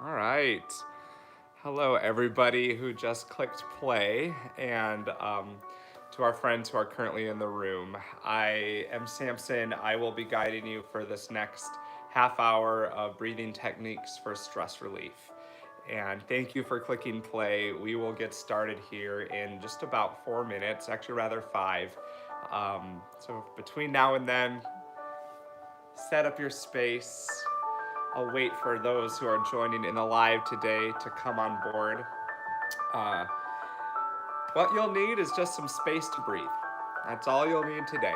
All right. Hello, everybody who just clicked play, and to our friends who are currently in the room. I am Samson. I will be guiding you for this next half hour of breathing techniques for stress relief. And thank you for clicking play. We will get started here in just about 4 minutes, actually, rather five. So, between now and then, set up your space. I'll wait for those who are joining in the live today to come on board. Uh, what you'll need is just some space to breathe. That's all you'll need today.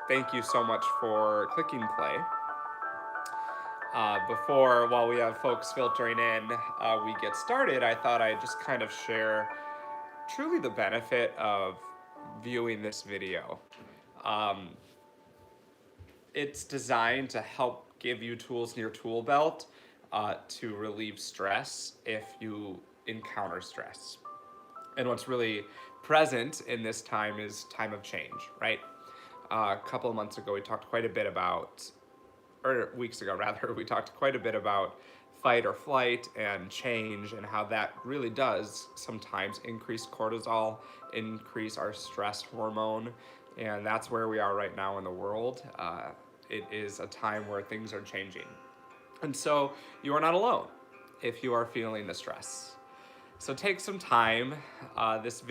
Thank you so much for clicking play. While we have folks filtering in, we get started, I thought I'd just kind of share truly the benefit of viewing this video. Um, it's designed to help give you tools in your tool belt to relieve stress if you encounter stress. And what's really present in this time is time of change, right? A couple of months ago, we talked quite a bit about, or weeks ago rather, we talked quite a bit about fight or flight and change and how that really does sometimes increase cortisol, increase our stress hormone, and that's where we are right now in the world. It is a time where things are changing. And so you are not alone if you are feeling the stress. So take some time. This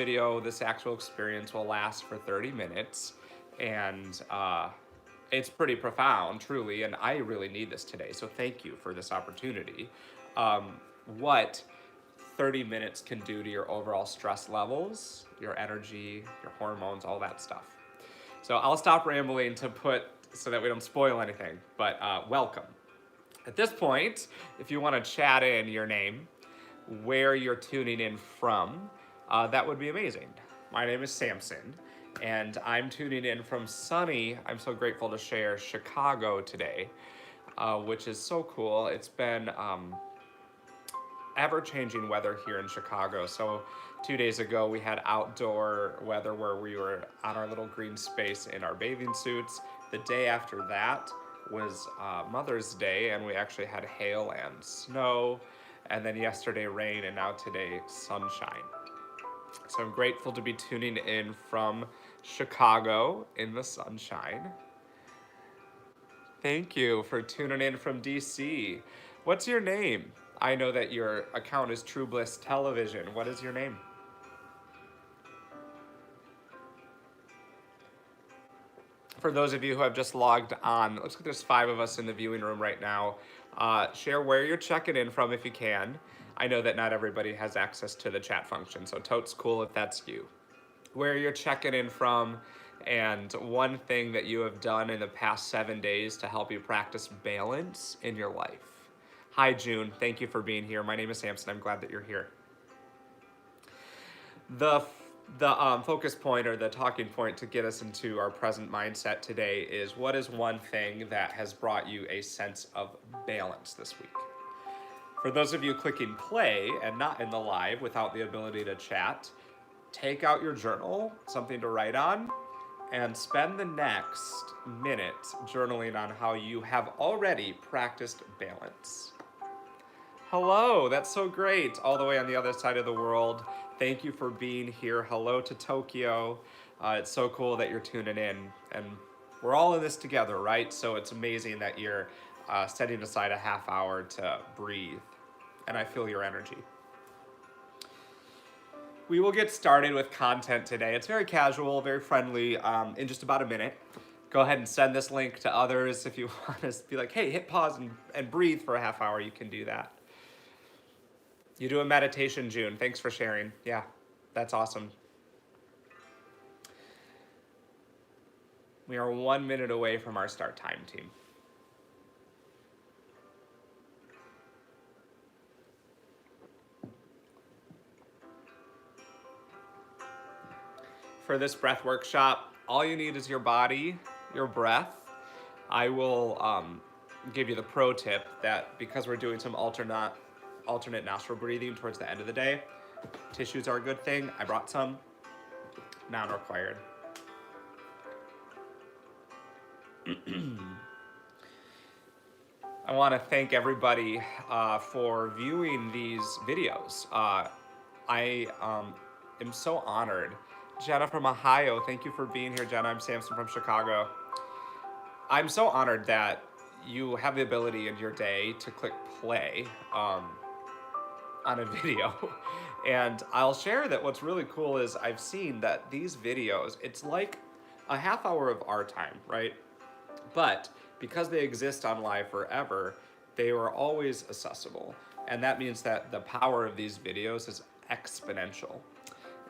actual experience will last for 30 minutes. And it's pretty profound, truly, and I really need this today. So thank you for this opportunity. What 30 minutes can do to your overall stress levels, your energy, your hormones, all that stuff. So I'll stop rambling so that we don't spoil anything, but welcome. At this point, if you want to chat in your name, where you're tuning in from, that would be amazing. My name is Samson, and I'm tuning in from sunny, I'm so grateful to share, Chicago today, which is so cool. It's been ever-changing weather here in Chicago. So 2 days ago, we had outdoor weather where we were on our little green space in our bathing suits. The day after that was Mother's Day, and we actually had hail and snow, and then yesterday rain, and now today sunshine. So I'm grateful to be tuning in from Chicago in the sunshine. Thank you for tuning in from DC. What's your name? I know that your account is True Bliss Television. What is your name? For those of you who have just logged on, looks like there's 5 of us in the viewing room right now. Share where you're checking in from if you can. I know that not everybody has access to the chat function, so totes cool if that's you. Where you're checking in from, and one thing that you have done in the past 7 days to help you practice balance in your life. Hi, June. Thank you for being here. My name is Samson. I'm glad that you're here. The focus point, or the talking point to get us into our present mindset today, is what is one thing that has brought you a sense of balance this week? For those of you clicking play and not in the live without the ability to chat, take out your journal, something to write on, and spend the next minute journaling on how you have already practiced balance. Hello, that's so great. All the way on the other side of the world. Thank you for being here. Hello to Tokyo. It's so cool that you're tuning in. And we're all in this together, right? So it's amazing that you're setting aside a half hour to breathe. And I feel your energy. We will get started with content today. It's very casual, very friendly, in just about a minute. Go ahead and send this link to others. If you want to be like, hey, hit pause and breathe for a half hour, you can do that. You do a meditation, June. Thanks for sharing. Yeah, that's awesome. We are 1 minute away from our start time, team. For this breath workshop, all you need is your body, your breath. I will give you the pro tip that because we're doing some alternate nostril breathing towards the end of the day, tissues are a good thing. I brought some, non-required. I want to thank everybody for viewing these videos. I am so honored. Jenna from Ohio, thank you for being here, Jenna. I'm Samson from Chicago. I'm so honored that you have the ability in your day to click play on a video. And I'll share that what's really cool is I've seen that these videos, it's like a half hour of our time, right? But because they exist on live forever, they are always accessible. And that means that the power of these videos is exponential.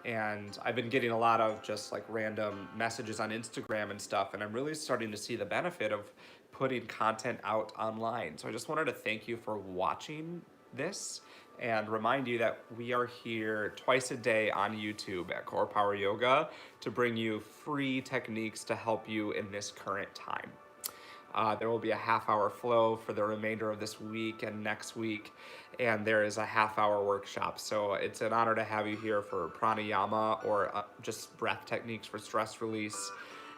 And I've been getting a lot of just like random messages on Instagram and stuff, and I'm really starting to see the benefit of putting content out online. So I just wanted to thank you for watching this and remind you that we are here twice a day on YouTube at CorePower Yoga to bring you free techniques to help you in this current time. There will be a half-hour flow for the remainder of this week and next week, and there is a half-hour workshop. So it's an honor to have you here for pranayama or just breath techniques for stress release.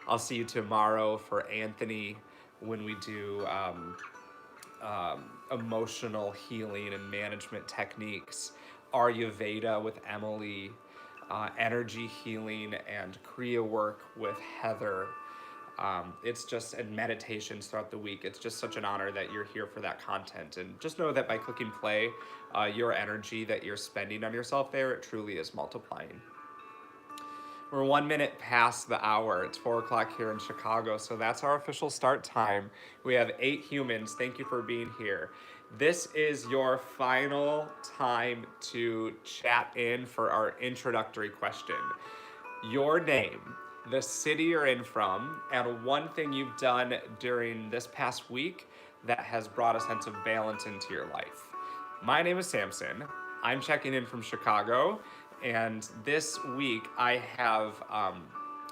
I'll see you tomorrow for Anthony when we do emotional healing and management techniques, Ayurveda with Emily, energy healing and Kriya work with Heather. It's just, and meditations throughout the week. It's just such an honor that you're here for that content. And just know that by clicking play, your energy that you're spending on yourself there, it truly is multiplying. We're 1 minute past the hour. It's 4 o'clock here in Chicago, so that's our official start time. We have 8 humans. Thank you for being here. This is your final time to chat in for our introductory question. Your name, the city you're in from, and one thing you've done during this past week that has brought a sense of balance into your life. My name is Samson. I'm checking in from Chicago, and this week I have,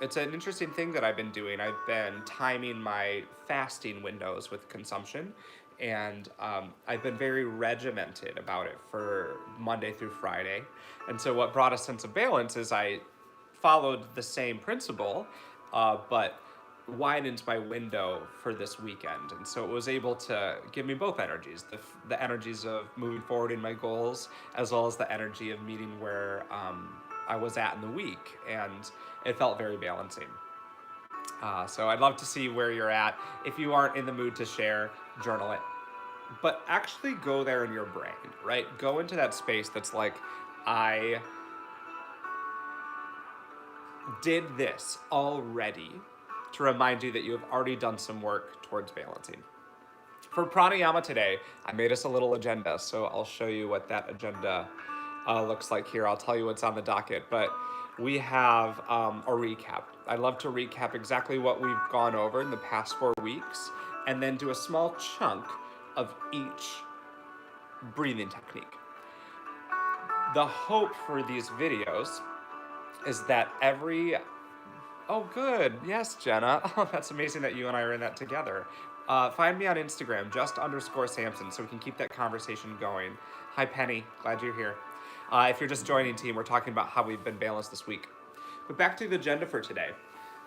it's an interesting thing that I've been doing. I've been timing my fasting windows with consumption, and I've been very regimented about it for Monday through Friday. And so what brought a sense of balance is I followed the same principle, but widened my window for this weekend. And so it was able to give me both energies, the energies of moving forward in my goals, as well as the energy of meeting where I was at in the week. And it felt very balancing. So I'd love to see where you're at. If you aren't in the mood to share, journal it. But actually go there in your brain, right? Go into that space that's like, I did this already, to remind you that you have already done some work towards balancing. For pranayama today, I made us a little agenda, so I'll show you what that agenda looks like here. I'll tell you what's on the docket, but we have a recap. I'd love to recap exactly what we've gone over in the past 4 weeks, and then do a small chunk of each breathing technique. The hope for these videos is that oh good, yes Jenna, oh that's amazing that you and I are in that together. Find me on Instagram, _Samson, so we can keep that conversation going. Hi Penny, glad you're here. If you're just joining team, we're talking about how we've been balanced this week. But back to the agenda for today.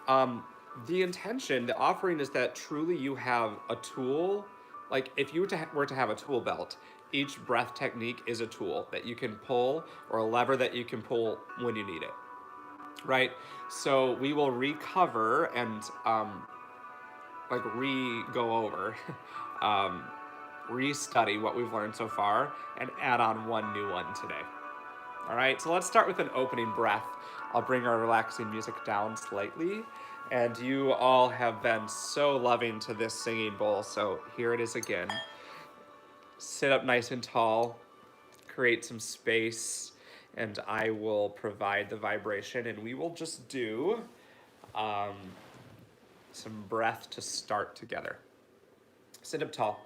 The intention, the offering is that truly you have a tool, like if you were to have a tool belt, each breath technique is a tool that you can pull, or a lever that you can pull when you need it. Right? So we will recover and go over, restudy what we've learned so far and add on one new one today. All right, so let's start with an opening breath. I'll bring our relaxing music down slightly, and you all have been so loving to this singing bowl, so here it is again. Sit up nice and tall, create some space, and I will provide the vibration, and we will just do some breath to start together. Sit up tall.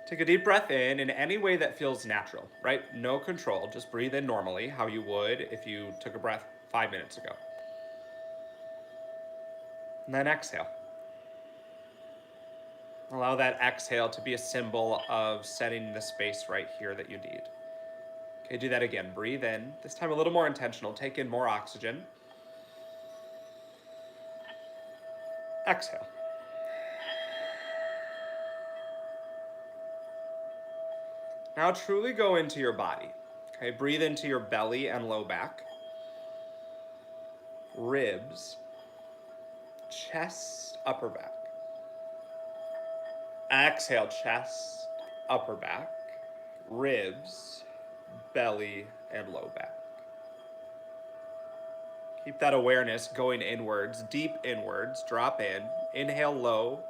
Take a deep breath in any way that feels natural, right? No control, just breathe in normally, how you would if you took a breath 5 minutes ago. And then exhale. Allow that exhale to be a symbol of setting the space right here that you need. Okay, do that again. Breathe in, this time a little more intentional. Take in more oxygen. Exhale. Now truly go into your body. Okay, breathe into your belly and low back, ribs, chest, upper back. Exhale, chest, upper back, ribs, belly, and low back. Keep that awareness going inwards, deep inwards. Drop in. Inhale low,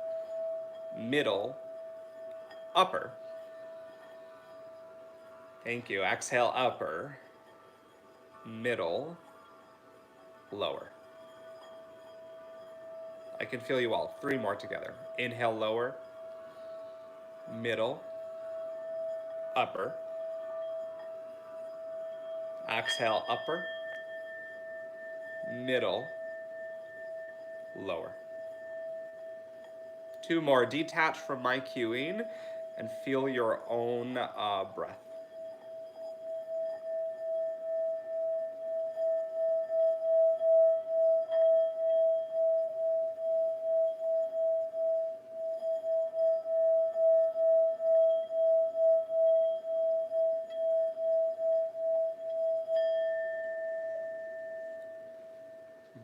middle, upper. Thank you. Exhale upper, middle, lower. I can feel you all. 3 more together. Inhale lower, middle, upper. Exhale upper, middle, lower. 2 more. Detach from my cueing and feel your own breath.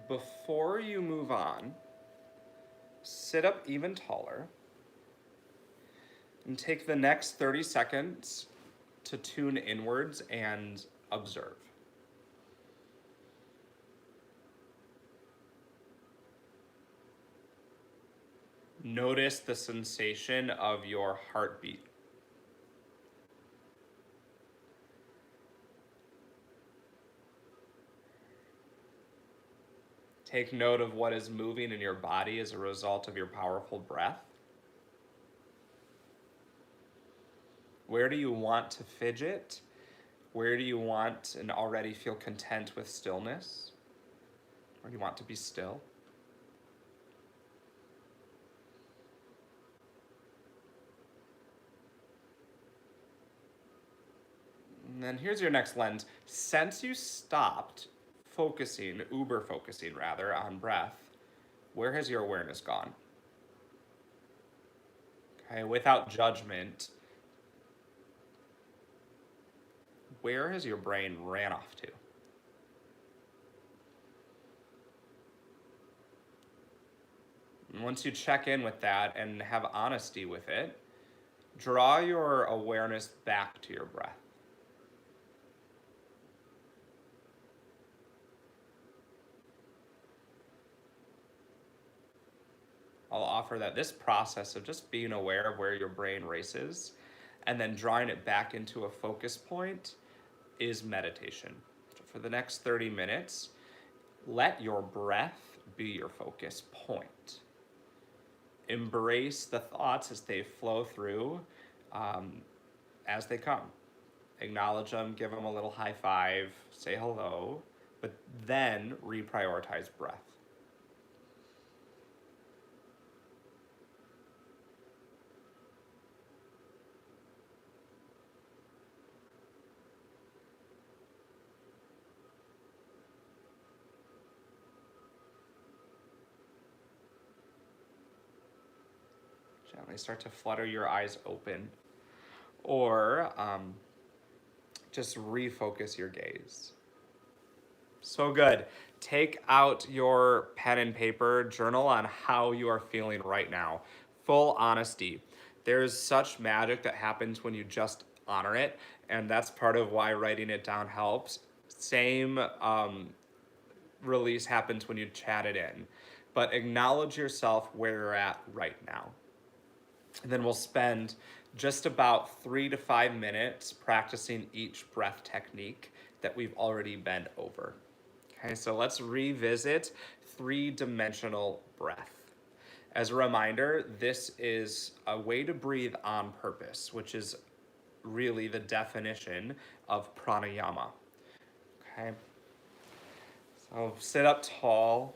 Before you move on, sit up even taller and take the next 30 seconds to tune inwards and observe. Notice the sensation of your heartbeat. Take note of what is moving in your body as a result of your powerful breath. Where do you want to fidget? Where do you want and already feel content with stillness? Where do you want to be still? And then here's your next lens. Since you stopped uber focusing rather, on breath, where has your awareness gone? Okay, without judgment, where has your brain ran off to? And once you check in with that and have honesty with it, draw your awareness back to your breath. I'll offer that this process of just being aware of where your brain races and then drawing it back into a focus point is meditation. So for the next 30 minutes, let your breath be your focus point. Embrace the thoughts as they flow through, as they come. Acknowledge them, give them a little high five, say hello, but then reprioritize breath. Gently start to flutter your eyes open, or just refocus your gaze. So good. Take out your pen and paper, journal on how you are feeling right now. Full honesty. There's such magic that happens when you just honor it, and that's part of why writing it down helps. Same release happens when you chat it in, but acknowledge yourself where you're at right now. And then we'll spend just about 3 to 5 minutes practicing each breath technique that we've already been over. Okay, so let's revisit 3-dimensional breath. As a reminder, this is a way to breathe on purpose, which is really the definition of pranayama. Okay, so sit up tall.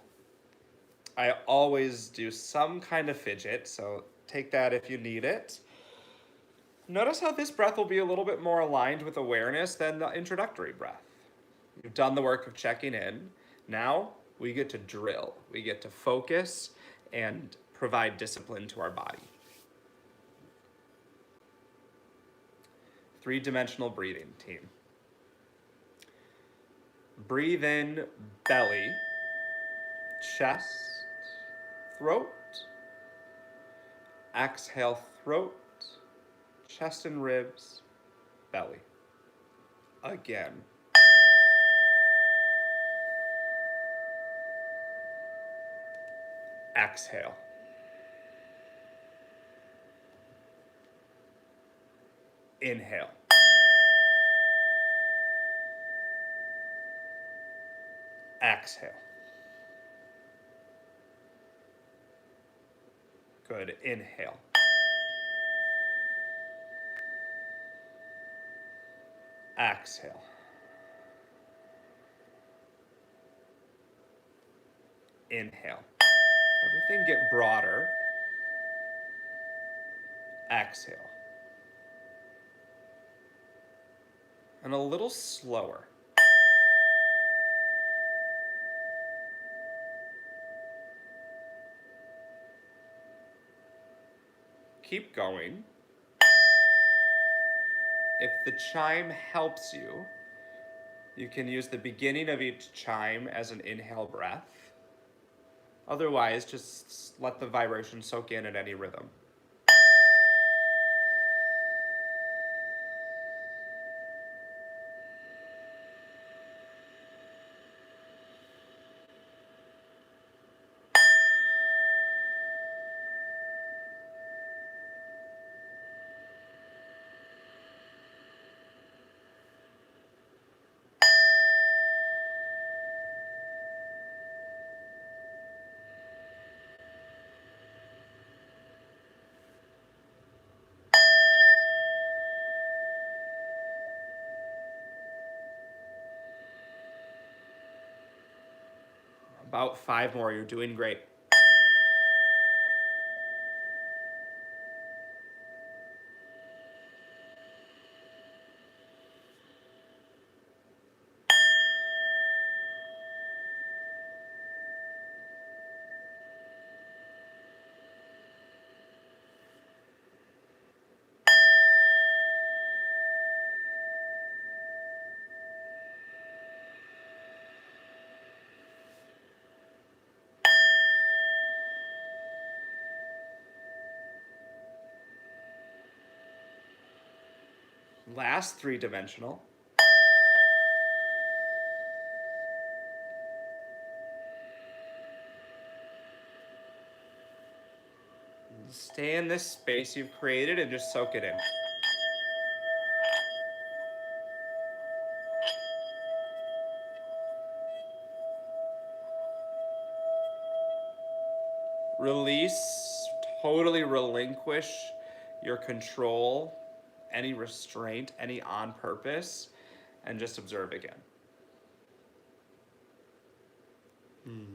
I always do some kind of fidget, so take that if you need it. Notice how this breath will be a little bit more aligned with awareness than the introductory breath. You've done the work of checking in. Now we get to drill. We get to focus and provide discipline to our body. Three-dimensional breathing, team. Breathe in belly, chest, throat. Exhale throat, chest and ribs, belly. Again. Exhale. Inhale. Exhale. Good. Inhale. Exhale. Inhale. Everything get broader. Exhale. And a little slower. Keep going. If the chime helps you, you can use the beginning of each chime as an inhale breath. Otherwise, just let the vibration soak in at any rhythm. About 5 more, you're doing great. Last three-dimensional. Stay in this space you've created and just soak it in. Release, totally relinquish your control, any restraint, any on purpose, and just observe again.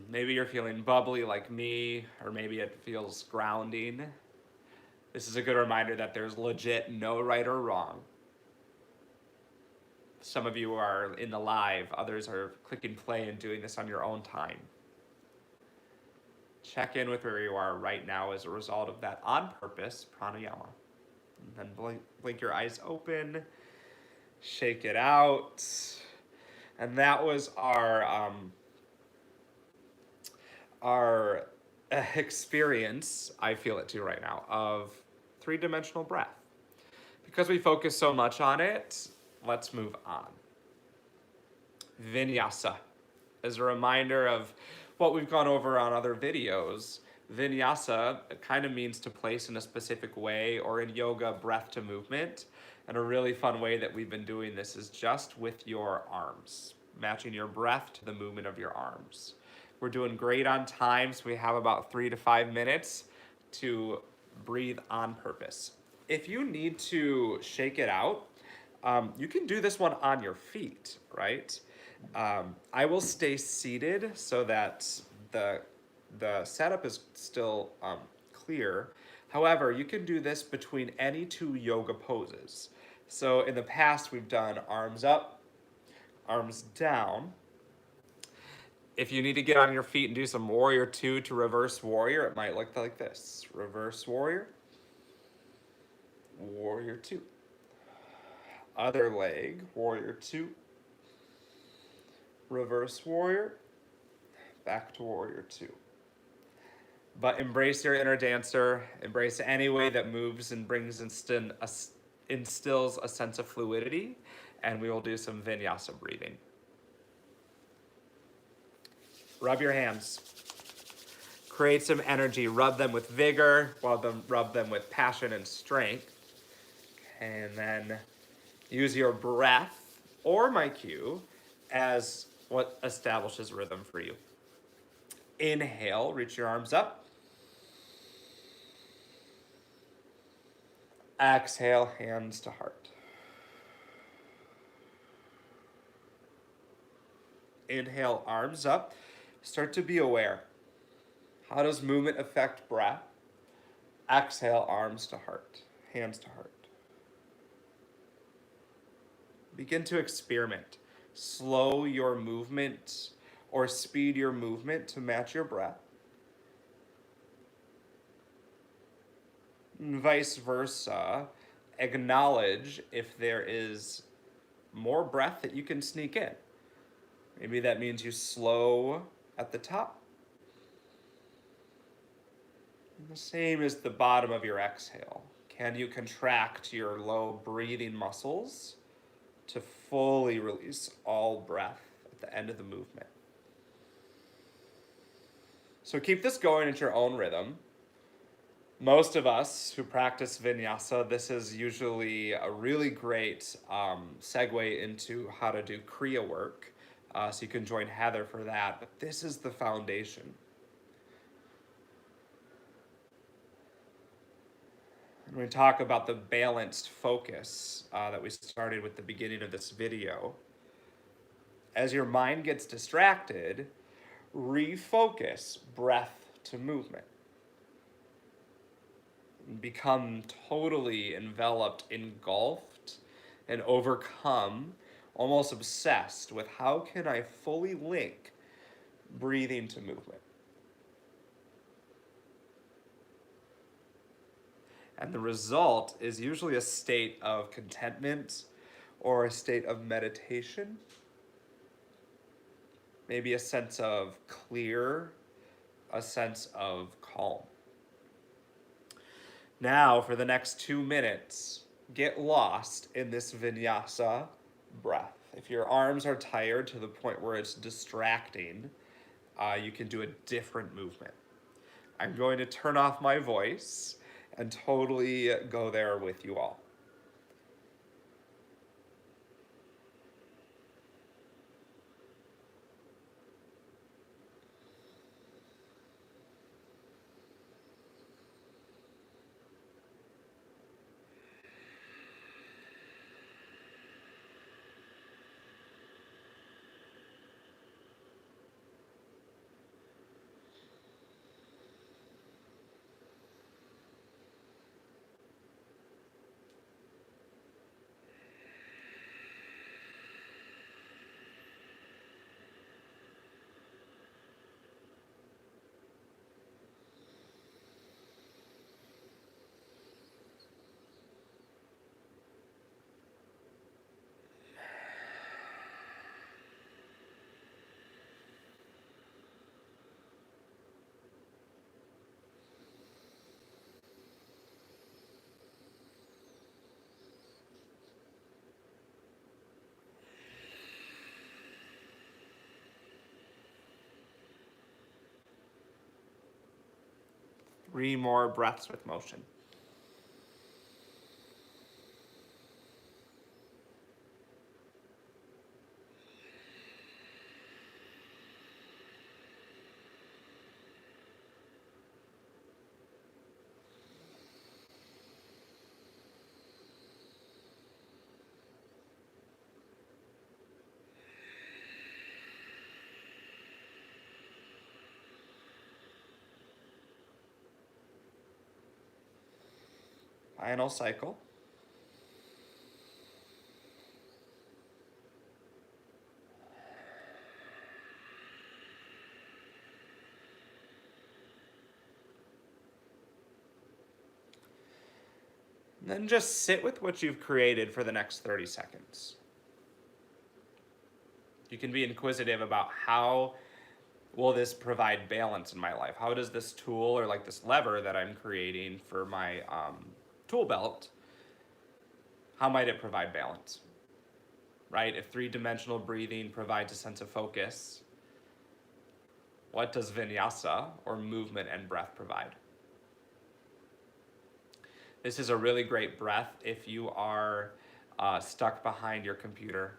Maybe you're feeling bubbly like me, or maybe it feels grounding. This is a good reminder that there's legit no right or wrong. Some of you are in the live, others are clicking play and doing this on your own time. Check in with where you are right now as a result of that on purpose pranayama. And then blink your eyes open, shake it out. And that was our experience, I feel it too right now, of three-dimensional breath. Because we focus so much on it, let's move on. Vinyasa. As a reminder of what we've gone over on other videos, Vinyasa kind of means to place in a specific way, or in yoga, breath to movement. And a really fun way that we've been doing this is just with your arms, matching your breath to the movement of your arms. We're doing great on time, so we have about 3 to 5 minutes to breathe on purpose. If you need to shake it out, you can do this one on your feet, right? I will stay seated so that the setup is still clear. However, you can do this between any 2 yoga poses. So in the past, we've done arms up, arms down. If you need to get on your feet and do some warrior two to reverse warrior, it might look like this. Reverse warrior, warrior two. Other leg, warrior two, reverse warrior, back to warrior two. But embrace your inner dancer, embrace any way that moves and instills a sense of fluidity, and we will do some vinyasa breathing. Rub your hands. Create some energy. Rub them with vigor, rub them with passion and strength. And then use your breath or my cue as what establishes rhythm for you. Inhale, reach your arms up. Exhale, hands to heart. Inhale, arms up. Start to be aware. How does movement affect breath? Exhale, arms to heart, hands to heart. Begin to experiment. Slow your movement or speed your movement to match your breath. And vice versa, acknowledge if there is more breath that you can sneak in. Maybe that means you slow at the top. And the same as the bottom of your exhale. Can you contract your low breathing muscles to fully release all breath at the end of the movement? So keep this going at your own rhythm. Most of us who practice vinyasa, this is usually a really great segue into how to do kriya work. So you can join Heather for that, but this is the foundation. When we talk about the balanced focus that we started with the beginning of this video, as your mind gets distracted, refocus breath to movement. Become totally enveloped, engulfed, and overcome, almost obsessed with how can I fully link breathing to movement. And the result is usually a state of contentment or a state of meditation. Maybe a sense of clear, a sense of calm. Now, for the next 2 minutes, get lost in this vinyasa breath. If your arms are tired to the point where it's distracting, you can do a different movement. I'm going to turn off my voice and totally go there with you all. Three more breaths with motion. Final cycle. And then just sit with what you've created for the next 30 seconds. You can be inquisitive about how will this provide balance in my life? How does this tool or like this lever that I'm creating for my tool belt, how might it provide balance? Right? If three-dimensional breathing provides a sense of focus, what does Vinyasa or movement and breath provide? This is a really great breath if you are stuck behind your computer,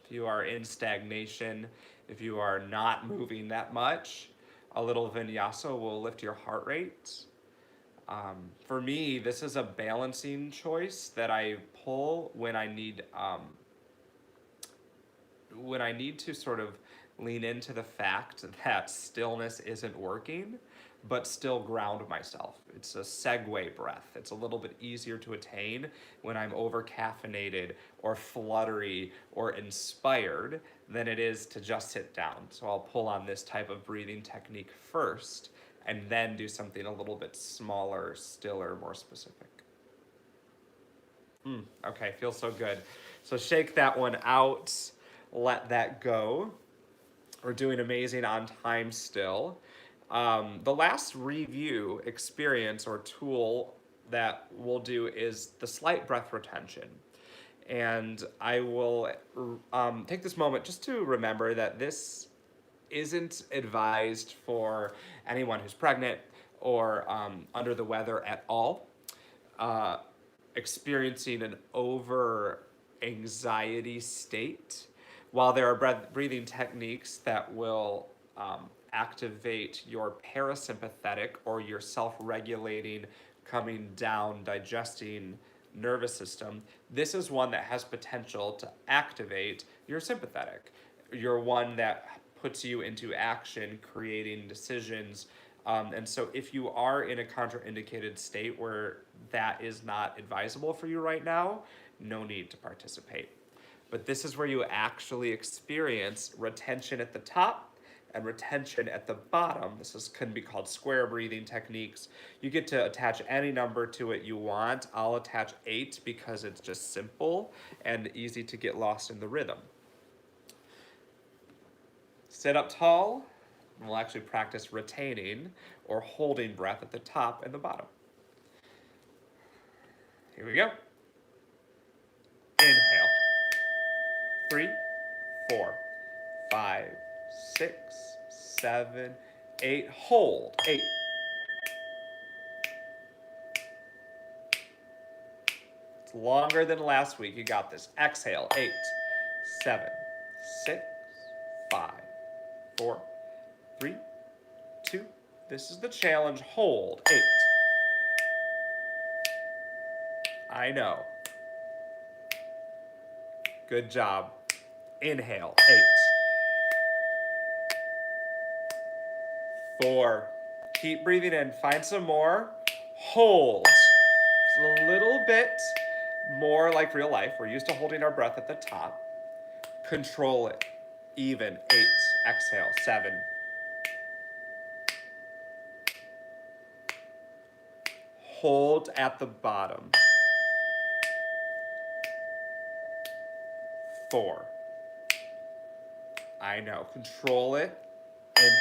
if you are in stagnation, if you are not moving that much. A little Vinyasa will lift your heart rate. For me, this is a balancing choice that I pull when I need to sort of lean into the fact that stillness isn't working, but still ground myself. It's a segue breath. It's a little bit easier to attain when I'm over caffeinated or fluttery or inspired than it is to just sit down. So I'll pull on this type of breathing technique first and then do something a little bit smaller, stiller, more specific. Okay, feels so good. So shake that one out, let that go. We're doing amazing on time still. The last review experience or tool that we'll do is the slight breath retention. And I will take this moment just to remember that this isn't advised for anyone who's pregnant or under the weather at all. Experiencing an over anxiety state. While there are breathing techniques that will activate your parasympathetic or your self-regulating, coming down, digesting nervous system, this is one that has potential to activate your sympathetic. You're one that puts you into action, creating decisions. And so if you are in a contraindicated state where that is not advisable for you right now, no need to participate. But this is where you actually experience retention at the top and retention at the bottom. Can be called square breathing techniques. You get to attach any number to it you want. I'll attach 8 because it's just simple and easy to get lost in the rhythm. Sit up tall. We'll actually practice retaining or holding breath at the top and the bottom. Here we go. Inhale. 3, 4, 5, 6, 7, 8. Hold. 8. It's longer than last week. You got this. Exhale. 8, 7, 6, 5, 4, 3, 2. This is the challenge. Hold. 8. I know. Good job. Inhale. 8. 4. Keep breathing in. Find some more. Hold. It's a little bit more like real life. We're used to holding our breath at the top. Control it. Even. 8. Exhale. 7. Hold at the bottom. 4. I know. Control it. Inhale.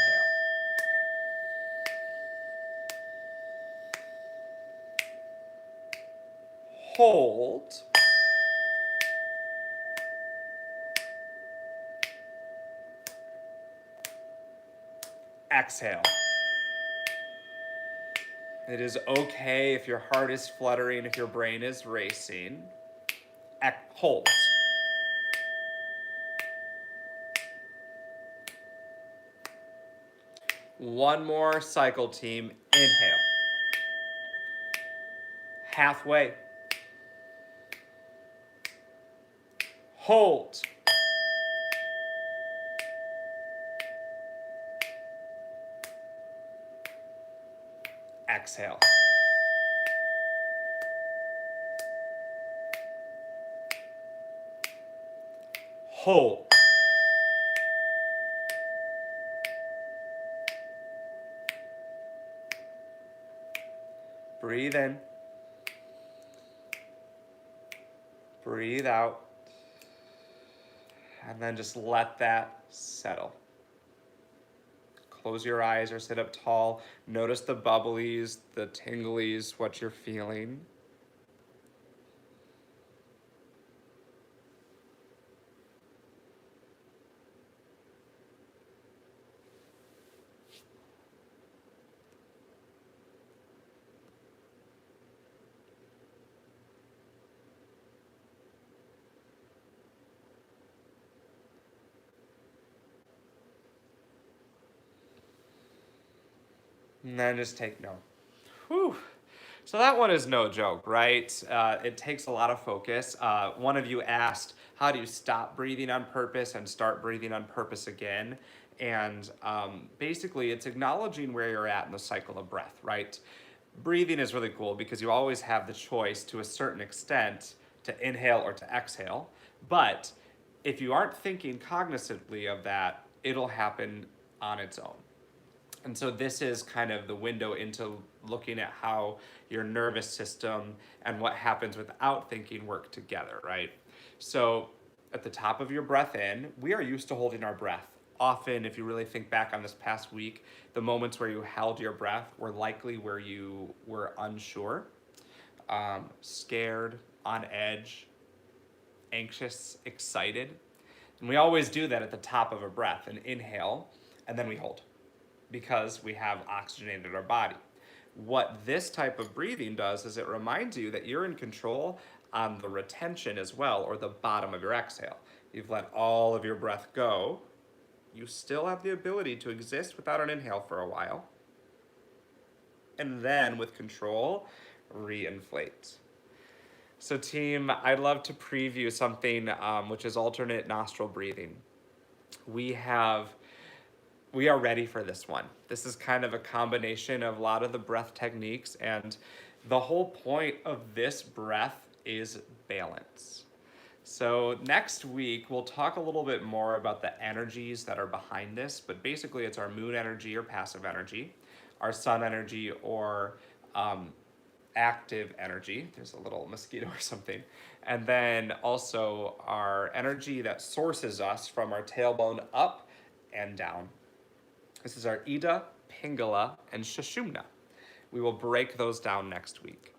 Hold. Exhale. It is okay if your heart is fluttering, if your brain is racing. Hold. One more cycle, team. Inhale. Halfway. Hold. Exhale. Hold. Breathe in. Breathe out. And then just let that settle. Close your eyes or sit up tall. Notice the bubblies, the tinglies, what you're feeling. And then just take note. Whew. So that one is no joke, right? It takes a lot of focus. One of you asked, how do you stop breathing on purpose and start breathing on purpose again? And basically, it's acknowledging where you're at in the cycle of breath, right? Breathing is really cool because you always have the choice to a certain extent to inhale or to exhale. But if you aren't thinking cognitively of that, it'll happen on its own. And so this is kind of the window into looking at how your nervous system and what happens without thinking work together, right? So at the top of your breath in, we are used to holding our breath. Often, if you really think back on this past week, the moments where you held your breath were likely where you were unsure, scared, on edge, anxious, excited. And we always do that at the top of a breath, an inhale, and then we hold, because we have oxygenated our body. What this type of breathing does is it reminds you that you're in control on the retention as well, or the bottom of your exhale. You've let all of your breath go. You still have the ability to exist without an inhale for a while. And then with control, reinflate. So team, I'd love to preview something which is alternate nostril breathing. We are ready for this one. This is kind of a combination of a lot of the breath techniques, and the whole point of this breath is balance. So next week, we'll talk a little bit more about the energies that are behind this, but basically it's our moon energy or passive energy, our sun energy or active energy. There's a little mosquito or something. And then also our energy that sources us from our tailbone up and down. This is our Ida, Pingala, and Sushumna. We will break those down next week.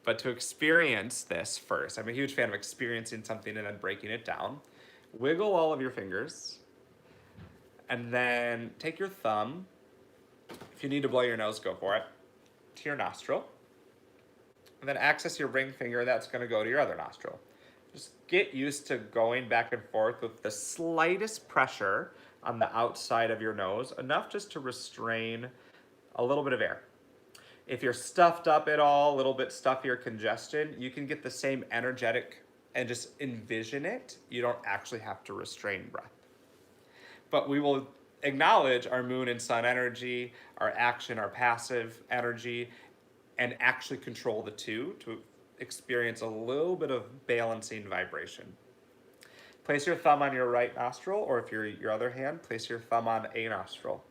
But to experience this first, I'm a huge fan of experiencing something and then breaking it down. Wiggle all of your fingers, and then take your thumb. If you need to blow your nose, go for it. To your nostril. And then access your ring finger, that's gonna go to your other nostril. Just get used to going back and forth with the slightest pressure on the outside of your nose, enough just to restrain a little bit of air. If you're stuffed up at all, a little bit stuffy or congestion, you can get the same energetic and just envision it. You don't actually have to restrain breath. But we will acknowledge our moon and sun energy, our action, our passive energy, and actually control the two to experience a little bit of balancing vibration. Place your thumb on your right nostril, or if you're your other hand, place your thumb on a nostril.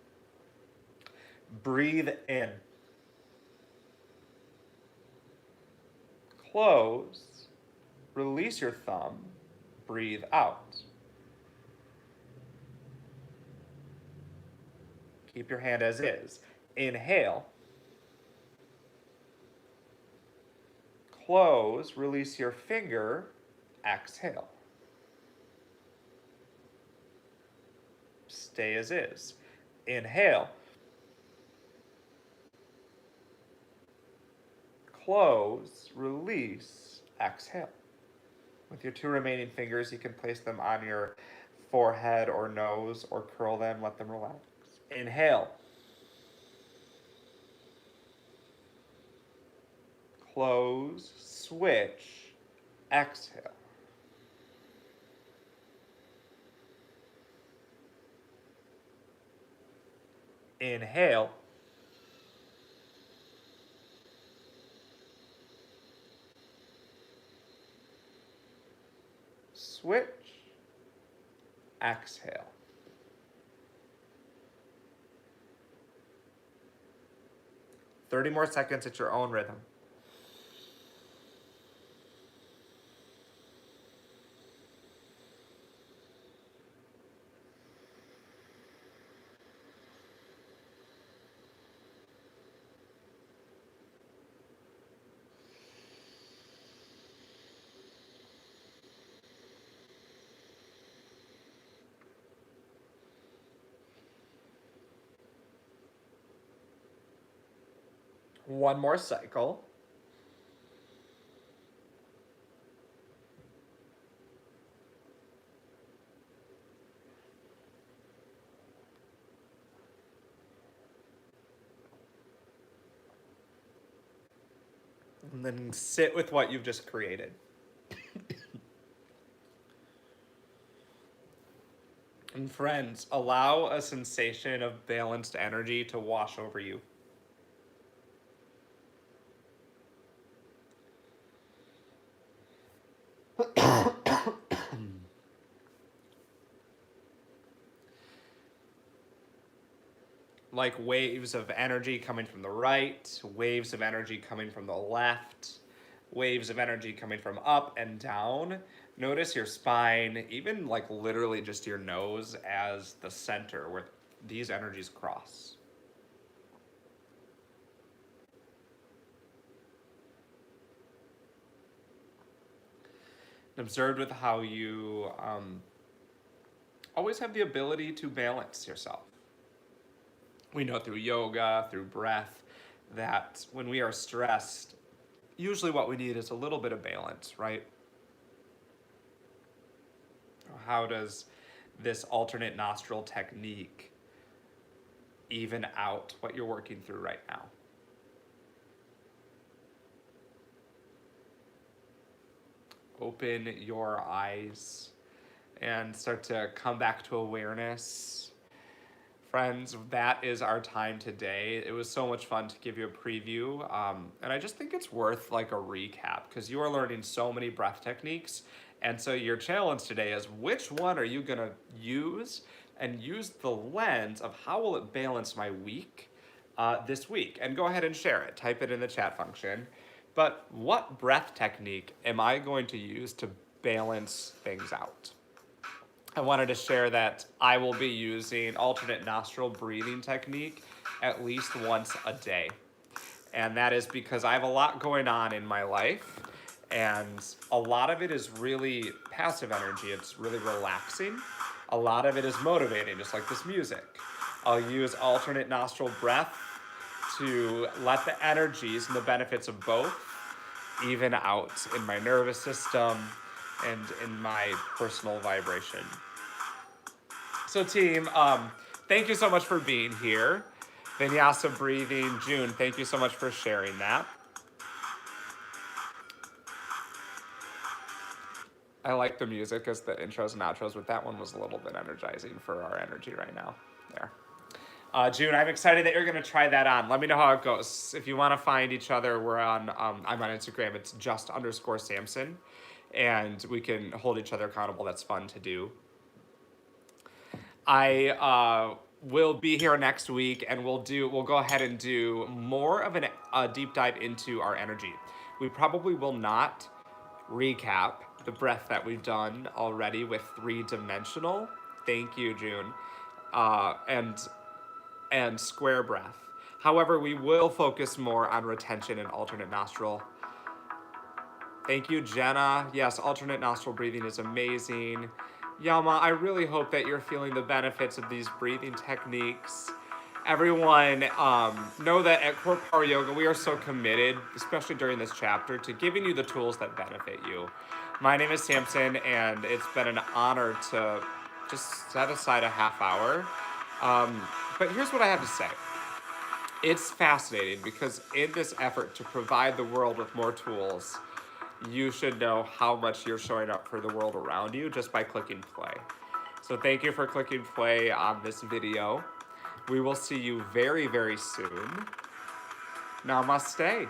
Breathe in. Close. Release your thumb. Breathe out. Keep your hand as is. Inhale. Close. Release your finger. Exhale. Stay as is. Inhale. Close, release, exhale. With your two remaining fingers, you can place them on your forehead or nose or curl them, let them relax. Inhale. Close, switch, exhale. Inhale. Switch, exhale. "30 more seconds at your own rhythm. One more cycle. And then sit with what you've just created. And friends, allow a sensation of balanced energy to wash over you. Like waves of energy coming from the right, waves of energy coming from the left, waves of energy coming from up and down. Notice your spine, even like literally just your nose as the center where these energies cross. And observe with how you always have the ability to balance yourself. We know through yoga, through breath, that when we are stressed, usually what we need is a little bit of balance, right? How does this alternate nostril technique even out what you're working through right now? Open your eyes and start to come back to awareness. Friends, that is our time today. It was so much fun to give you a preview. And I just think it's worth like a recap because you are learning so many breath techniques. And so your challenge today is which one are you gonna use, and use the lens of how will it balance my week this week? And go ahead and share it, type it in the chat function. But what breath technique am I going to use to balance things out? I wanted to share that I will be using alternate nostril breathing technique at least once a day. And that is because I have a lot going on in my life, and a lot of it is really passive energy. It's really relaxing. A lot of it is motivating, just like this music. I'll use alternate nostril breath to let the energies and the benefits of both even out in my nervous system and in my personal vibration. So team, thank you so much for being here. Vinyasa breathing, June, thank you so much for sharing that. I like the music as the intros and outros, but that one was a little bit energizing for our energy right now. There. June, I'm excited that you're going to try that on. Let me know how it goes. If you want to find each other, I'm on Instagram. It's just_Samson. And we can hold each other accountable. That's fun to do. I will be here next week, and we'll go ahead and do more of a deep dive into our energy. We probably will not recap the breath that we've done already with 3-dimensional. Thank you, June. And square breath. However, we will focus more on retention and alternate nostril. Thank you, Jenna. Yes, alternate nostril breathing is amazing. Yama, I really hope that you're feeling the benefits of these breathing techniques. Everyone, know that at CorePower Yoga, we are so committed, especially during this chapter, to giving you the tools that benefit you. My name is Samson, and it's been an honor to just set aside a half hour. But here's what I have to say. It's fascinating because in this effort to provide the world with more tools, you should know how much you're showing up for the world around you just by clicking play. So thank you for clicking play on this video. We will see you very, very soon. Namaste.